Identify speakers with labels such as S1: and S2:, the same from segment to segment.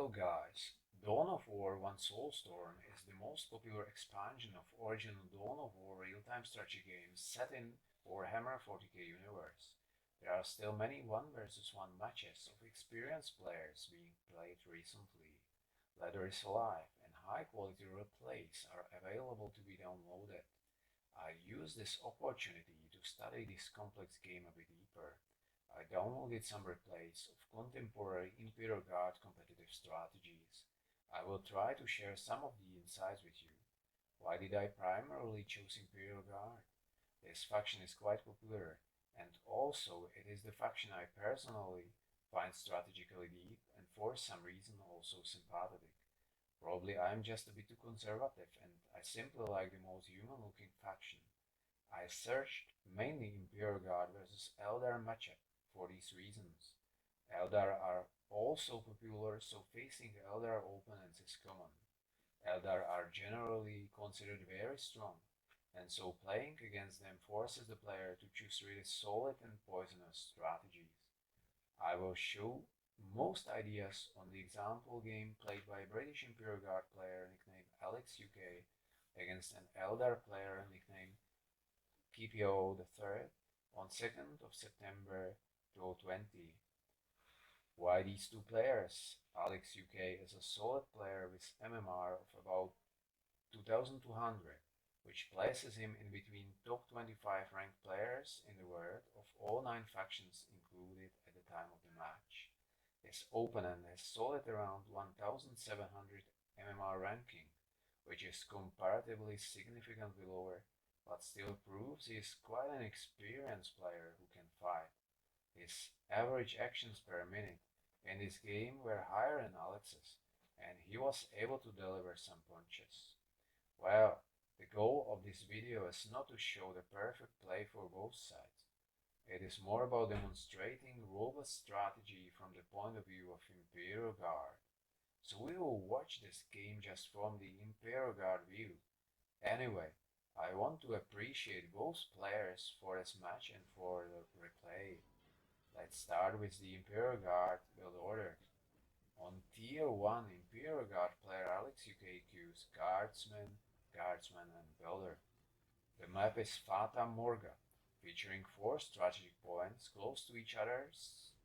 S1: Well guys, Dawn of War 1 Soulstorm is the most popular expansion of original Dawn of War real-time strategy games set in Warhammer 40k universe. There are still many 1 versus 1 matches of experienced players being played recently. Ladder is alive and high-quality replays are available to be downloaded. I used this opportunity to study this complex game a bit deeper. I downloaded some replays of contemporary Imperial Guard competitive strategies. I will try to share some of the insights with you. Why did I primarily choose Imperial Guard? This faction is quite popular, and also it is the faction I personally find strategically deep and for some reason also sympathetic. Probably I am just a bit too conservative and I simply like the most human looking faction. I searched mainly Imperial Guard versus Eldar matchup for these reasons. Eldar are also popular, so facing Eldar opponents is common. Eldar are generally considered very strong, and so playing against them forces the player to choose really solid and poisonous strategies. I will show most ideas on the example game played by a British Imperial Guard player nicknamed alixUK against an Eldar player nicknamed KPO the 3rd on 2nd of September 2020. Why these two players? alixUK is a solid player with MMR of about 2200, which places him in between top 25 ranked players in the world of all 9 factions included at the time of the match. His opponent has solid around 1700 MMR ranking, which is comparatively significantly lower, but still proves he is quite an experienced player who can fight. His average actions per minute in this game were higher than Alex's, and he was able to deliver some punches. Well, the goal of this video is not to show the perfect play for both sides. It is more about demonstrating robust strategy from the point of view of Imperial Guard. So we will watch this game just from the Imperial Guard view. Anyway, I want to appreciate both players for this match and for the replay. Let's start with the Imperial Guard build order. On Tier 1, Imperial Guard player alixUK queues Guardsman, Guardsman and Builder. The map is Fata Morga, featuring 4 strategic points close to each other's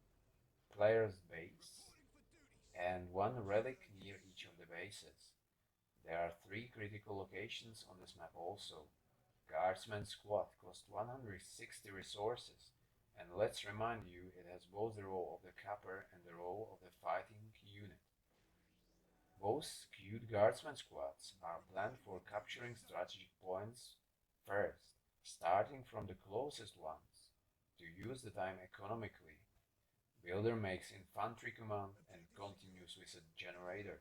S1: player's base and 1 relic near each of the bases. There are 3 critical locations on this map also. Guardsman squad cost 160 resources, and let's remind you it has both the role of the capper and the role of the fighting unit. Both queued Guardsman squads are planned for capturing strategic points first, starting from the closest ones, to use the time economically. Builder makes infantry command and continues with a generator.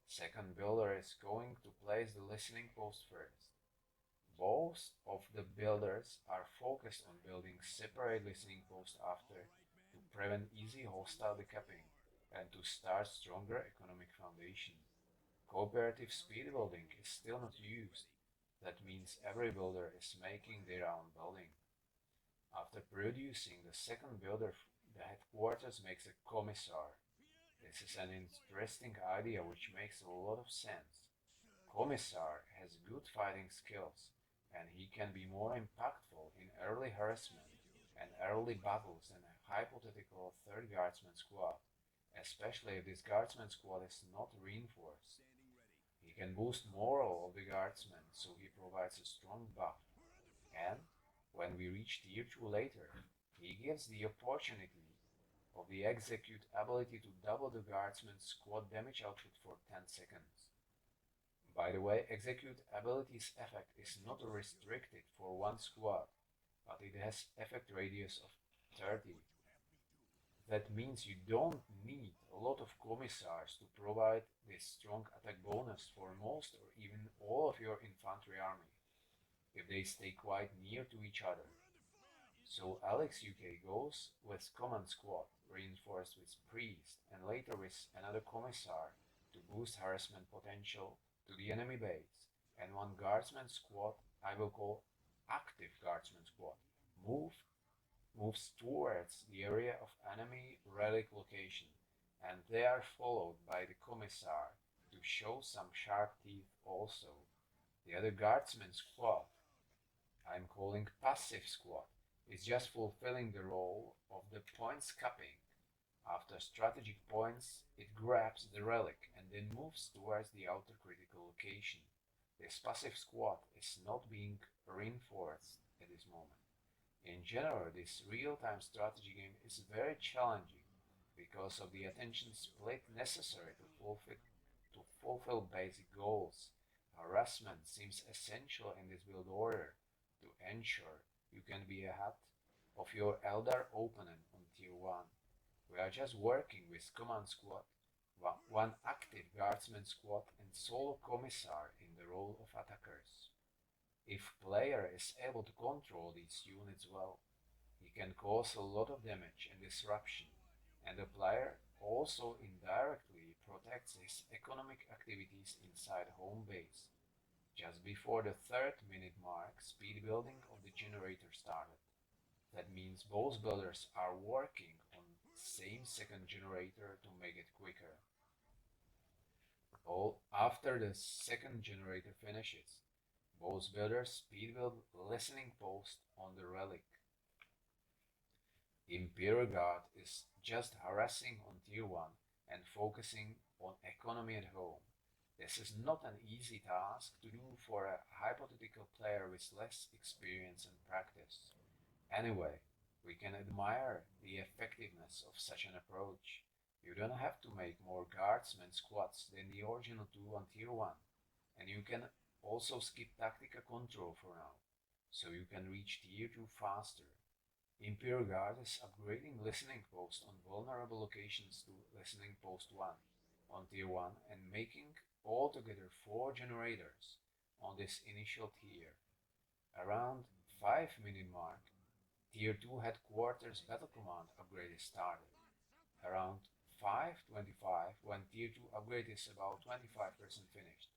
S1: Second builder is going to place the listening post first. Both of the builders are focused on building separate listening posts after to prevent easy hostile decapping and to start stronger economic foundation. Cooperative speed building is still not used. That means every builder is making their own building. After producing the second builder, the headquarters makes a commissar. This is an interesting idea which makes a lot of sense. Commissar has good fighting skills, and he can be more impactful in early harassment and early battles than a hypothetical third guardsman squad, especially if this guardsman squad is not reinforced. He can boost morale of the guardsmen, so he provides a strong buff. And when we reach tier 2 later, he gives the opportunity of the execute ability to double the guardsman's squad damage output for 10 seconds. By the way, execute ability's effect is not restricted for one squad, but it has effect radius of 30. That means you don't need a lot of commissars to provide this strong attack bonus for most or even all of your infantry army, if they stay quite near to each other. So alixUK goes with command squad, reinforced with priest, and later with another commissar to boost harassment potential to the enemy base, and 1 guardsman squad I will call active guardsman squad moves towards the area of enemy relic location and they are followed by the Commissar to show some sharp teeth also. The other guardsman squad, I'm calling passive squad, is just fulfilling the role of the points capping. After strategic points, it grabs the relic and then moves towards the outer critical location. This passive squad is not being reinforced at this moment. In general, this real-time strategy game is very challenging because of the attention split necessary to fulfill basic goals. Harassment seems essential in this build order to ensure you can be ahead of your Eldar opponent on tier 1. We are just working with command squad, one active guardsman squad and solo commissar in the role of attackers. If player is able to control these units well, he can cause a lot of damage and disruption, and the player also indirectly protects his economic activities inside home base. Just before the 3rd minute mark, speed building of the generator started. That means both builders are working on same second generator to make it quicker. All after the second generator finishes, both builders speed build listening post on the relic. Imperial Guard is just harassing on tier 1 and focusing on economy at home. This is not an easy task to do for a hypothetical player with less experience and practice. Anyway, we can admire the effectiveness of such an approach. You don't have to make more guardsmen squads than the original 2 on tier 1, and you can also skip tactical control for now, so you can reach tier 2 faster. Imperial Guard is upgrading listening post on vulnerable locations to listening post 1 on tier 1 and making altogether 4 generators on this initial tier. Around 5-minute mark, tier 2 headquarters battle command upgrade is started. Around 5:25, when tier 2 upgrade is about 25% finished,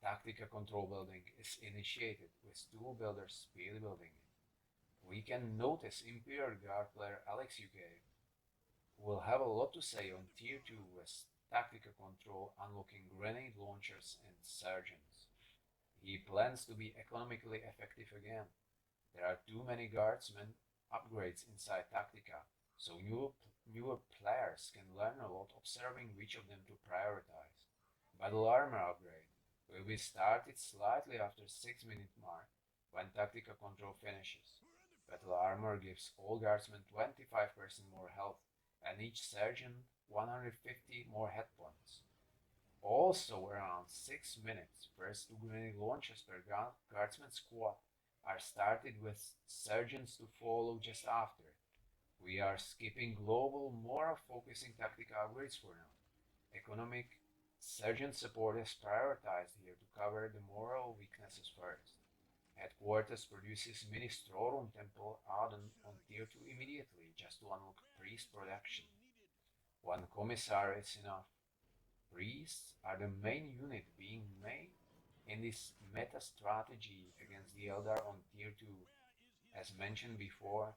S1: tactical control building is initiated with 2 builders speed building it. We can notice Imperial Guard player alixUK will have a lot to say on tier 2 with tactical control unlocking grenade launchers and sergeants. He plans to be economically effective again. There are too many guardsmen upgrades inside Tactica, so newer players can learn a lot observing which of them to prioritize. Battle Armor upgrade will be started slightly after 6-minute mark when Tactical Control finishes. Battle Armor gives all guardsmen 25% more health and each sergeant 150 more hit points. Also around 6 minutes, first 2 grenade launches per guardsman squad are started with sergeants to follow just after. We are skipping global, more focusing tactical upgrades for now. Economic sergeant support is prioritized here to cover the moral weaknesses first. Headquarters produces mini Strorum Temple add-on on tier 2 immediately just to unlock priest production. One commissar is enough. Priests are the main unit being made in this meta strategy against the Eldar on tier 2. As mentioned before,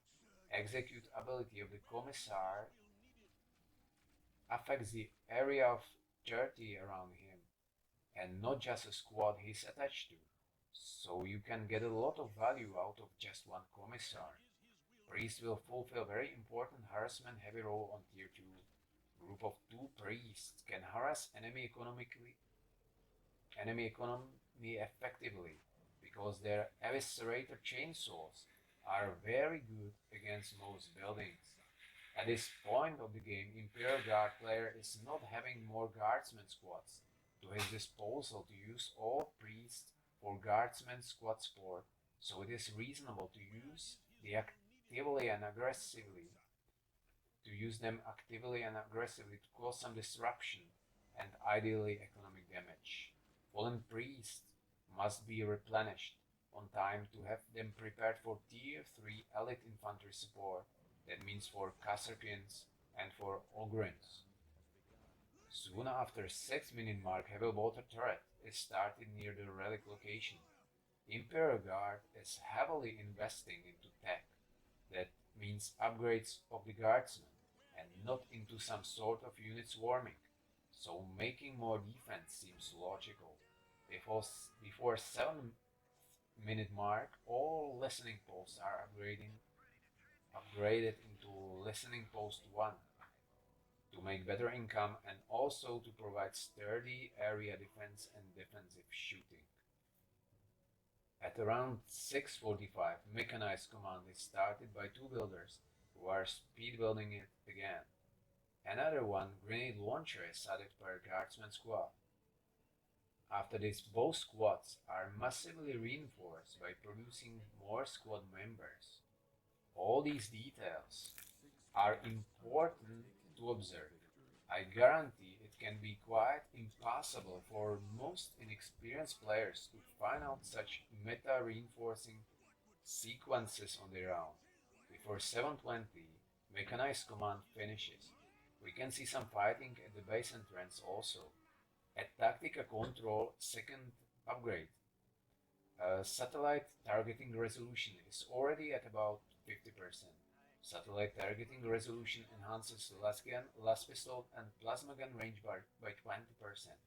S1: execute ability of the commissar affects the area of 30 around him and not just a squad he's attached to, so you can get a lot of value out of just one commissar. Priest will fulfill very important harassment heavy role on tier 2. Group of 2 priests can harass enemy economy effectively because their eviscerator chainsaws are very good against most buildings. At this point of the game, Imperial Guard player is not having more guardsmen squads to his disposal to use all priests for guardsmen squad support, so it is reasonable to use them actively and aggressively to cause some disruption and ideally economic damage. Fallen priests must be replenished on time to have them prepared for tier 3 elite infantry support. That means for Kasserkins and for Ogrins. Soon after 6-minute mark, heavy water turret is started near the relic location. Imperial Guard is heavily investing into tech. That means upgrades of the guardsmen and not into some sort of unit swarming, so making more defense seems logical. Before 7 minute mark, all listening posts are upgraded into listening post 1 to make better income and also to provide sturdy area defense and defensive shooting. At around 6:45, mechanized command is started by 2 builders who are speed building it again. Another one grenade launcher is added per guardsman squad. After this, both squads are massively reinforced by producing more squad members. All these details are important to observe. I guarantee it can be quite impossible for most inexperienced players to find out such meta-reinforcing sequences on their own. Before 7:20, mechanized command finishes. We can see some fighting at the base entrance also. At Tactica Control second upgrade, satellite targeting resolution is already at about 50%. Satellite targeting resolution enhances lasgun, las pistol, and plasma gun range by 20%.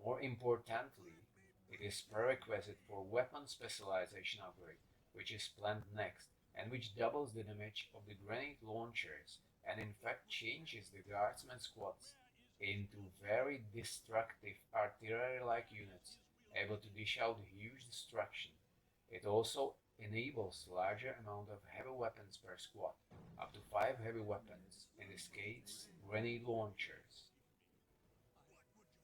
S1: More importantly, it is prerequisite for weapon specialization upgrade, which is planned next, and which doubles the damage of the grenade launchers, and in fact changes the guardsman squads into very destructive artillery-like units, able to dish out huge destruction. It also enables larger amount of heavy weapons per squad, up to 5 heavy weapons, in this case grenade launchers.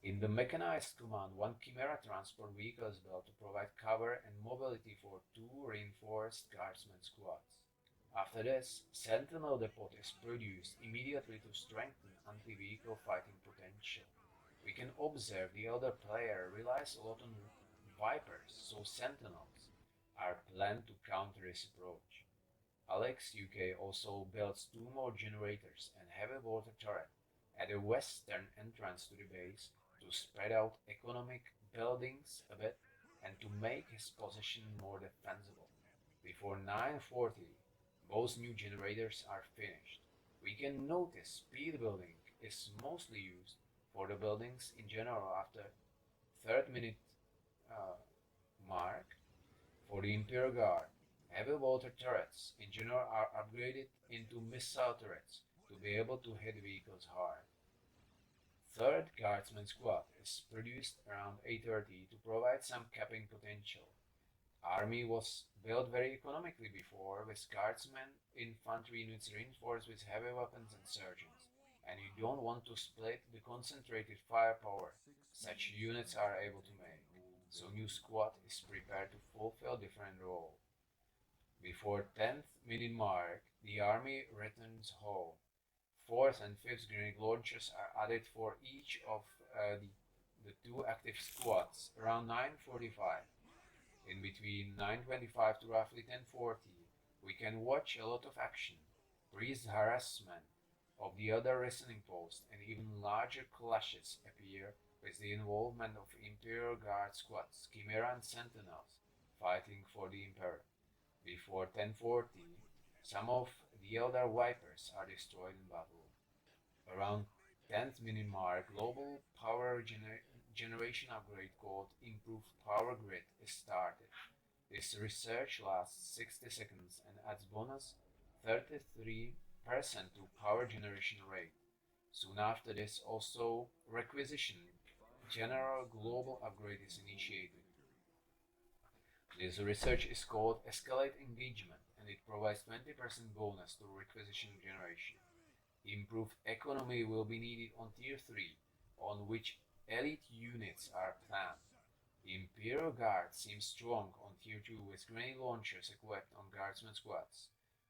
S1: In the mechanized command, 1 Chimera transport vehicle is built to provide cover and mobility for 2 reinforced guardsman squads. After this, Sentinel Depot is produced immediately to strengthen anti-vehicle fighting potential. We can observe the other player relies a lot on Vipers, so Sentinels are planned to counter this approach. alixUK also builds 2 more generators and heavy water turret at the western entrance to the base to spread out economic buildings a bit and to make his position more defensible. Before 9:40, both new generators are finished. We can notice speed building is mostly used for the buildings in general after 3rd minute mark. For the Imperial Guard, heavy water turrets in general are upgraded into missile turrets to be able to hit vehicles hard. 3rd Guardsman Squad is produced around 8:30 to provide some capping potential. Army was built very economically before, with guardsmen infantry units reinforced with heavy weapons and surgeons, and you don't want to split the concentrated firepower such units are able to make, so new squad is prepared to fulfill different role. Before 10th minute mark, the army returns home. 4th and 5th grenade launchers are added for each of the 2 active squads around 9:45. In between 9:25 to roughly 10:40, we can watch a lot of action, priest harassment of the other listening posts, and even larger clashes appear with the involvement of Imperial Guard squads, Chimera and Sentinels, fighting for the Emperor. Before 10:40, some of the Eldar Vipers are destroyed in battle. Around 10th minute mark, global power generation upgrade called Improved Power Grid is started. This research lasts 60 seconds and adds bonus 33% to power generation rate. Soon after this, also requisition general global upgrade is initiated. This research is called Escalate Engagement, and it provides 20% bonus to requisition generation. Improved economy will be needed on Tier 3, on which elite units are planned. The Imperial Guard seems strong on Tier 2 with grenade launchers equipped on Guardsman squads.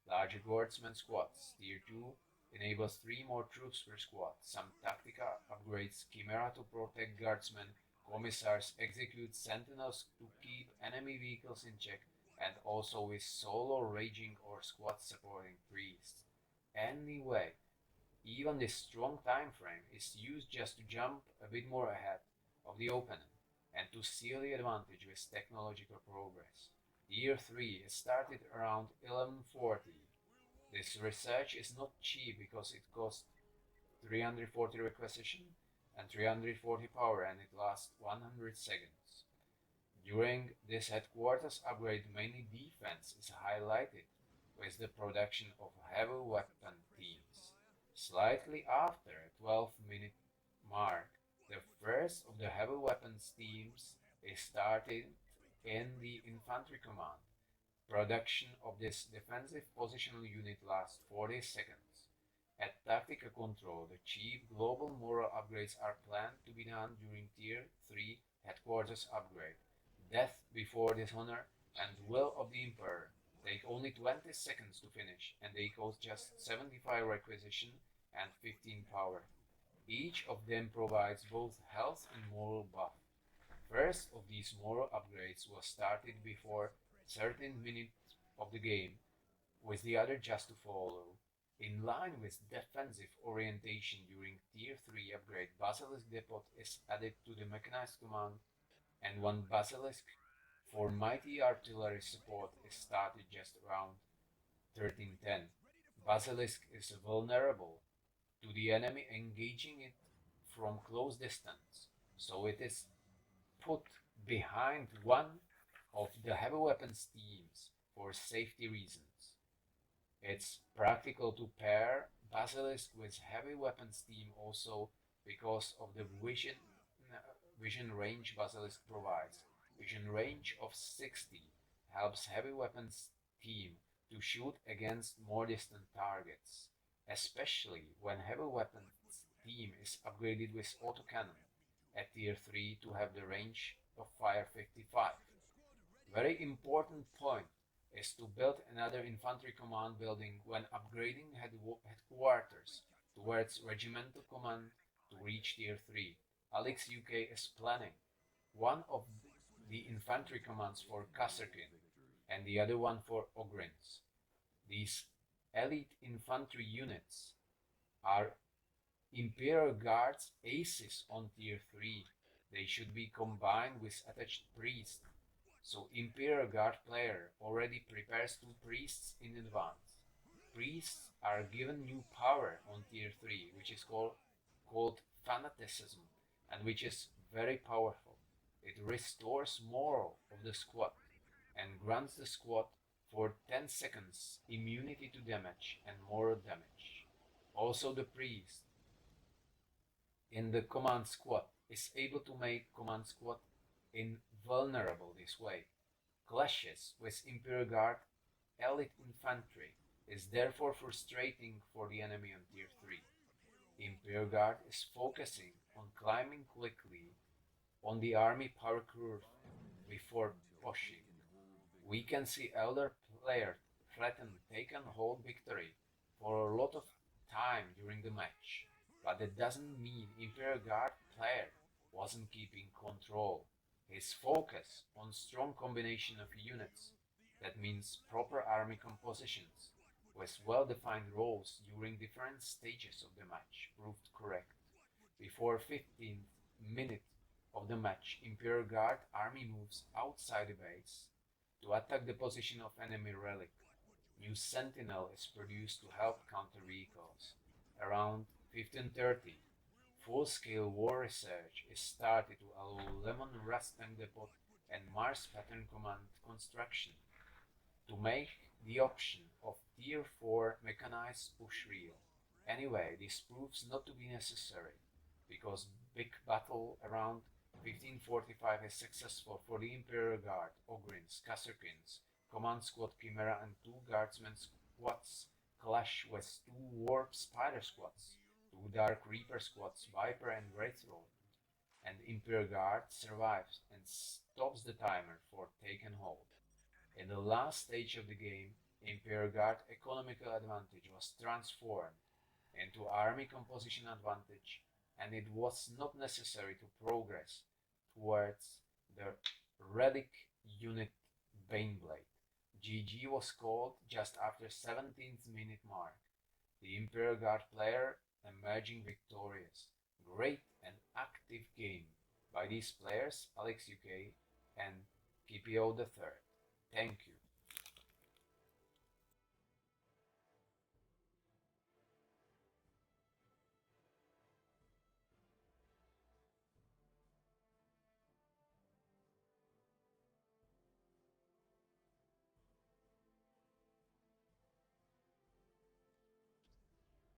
S1: Larger Guardsman squads, Tier 2, enables 3 more troops per squad. Some Tactica upgrades Chimera to protect Guardsmen, Commissars execute Sentinels to keep enemy vehicles in check, and also with solo raging or squad supporting priests. Anyway, even this strong time frame is used just to jump a bit more ahead of the opponent and to seal the advantage with technological progress. Year 3 is started around 11:40. This research is not cheap because it costs 340 requisition and 340 power, and it lasts 100 seconds. During this headquarters upgrade, mainly defense is highlighted with the production of heavy weapon teams. Slightly after a 12-minute mark, the first of the heavy weapons teams is started in the infantry command. Production of this defensive positional unit lasts 40 seconds. At Tactical Control, the chief global moral upgrades are planned to be done during Tier 3 headquarters upgrade. Death before dishonor and will of the Emperor take only 20 seconds to finish, and they cost just 75 requisition and 15 power. Each of them provides both health and moral buff. First of these moral upgrades was started before 13 minutes of the game, with the other just to follow. In line with defensive orientation during Tier 3 upgrade, Basilisk Depot is added to the mechanized command, and one Basilisk for mighty artillery support is started just around 1310. Basilisk is vulnerable to the enemy engaging it from close distance, so it is put behind one of the heavy weapons teams for safety reasons. It's practical to pair Basilisk with heavy weapons team also because of the vision range Basilisk provides. Vision range of 60 helps heavy weapons team to shoot against more distant targets, especially when heavy weapons team is upgraded with autocannon at Tier 3 to have the range of fire 55. Very important point is to build another infantry command building when upgrading headquarters towards regimental command to reach Tier 3. alixUK is planning one of the infantry commands for Kasserkin and the other one for Ogrins. These elite infantry units are Imperial Guard's aces on Tier 3. They should be combined with attached priests, so Imperial Guard player already prepares 2 priests in advance. Priests are given new power on Tier 3, which is called fanaticism, and which is very powerful. It restores moral of the squad and grants the squad for 10 seconds immunity to damage and moral damage. Also, the priest in the command squad is able to make command squad invulnerable this way. Clashes with Imperial Guard elite infantry is therefore frustrating for the enemy on Tier 3. Imperial Guard is focusing on climbing quickly on the army power curve before pushing. We can see Eldar player threaten take and hold victory for a lot of time during the match, but that doesn't mean Imperial Guard player wasn't keeping control. His focus on strong combination of units, that means proper army compositions, with well-defined roles during different stages of the match, proved correct. Before 15th minute of the match, Imperial Guard army moves outside the base to attack the position of enemy relic. New Sentinel is produced to help counter vehicles. Around 1530, full-scale war research is started to allow Lemon Rust Tank Depot and Mars Pattern Command construction to make the option of Tier 4 mechanized push real. Anyway, this proves not to be necessary, because big battle around 1545 is successful for the Imperial Guard, Ogrins, Kasserkins, Command Squad Chimera and 2 Guardsmen squads clash with 2 Warp Spider squads, 2 Dark Reaper squads, Viper and Wraithrone, and Imperial Guard survives and stops the timer for take and hold. In the last stage of the game, Imperial Guard economical advantage was transformed into army composition advantage, and it was not necessary to progress towards the relic unit Baneblade. GG was called just after 17th minute mark. The Imperial Guard player emerging victorious. Great and active game by these players, alixUK and KPO the third. Thank you.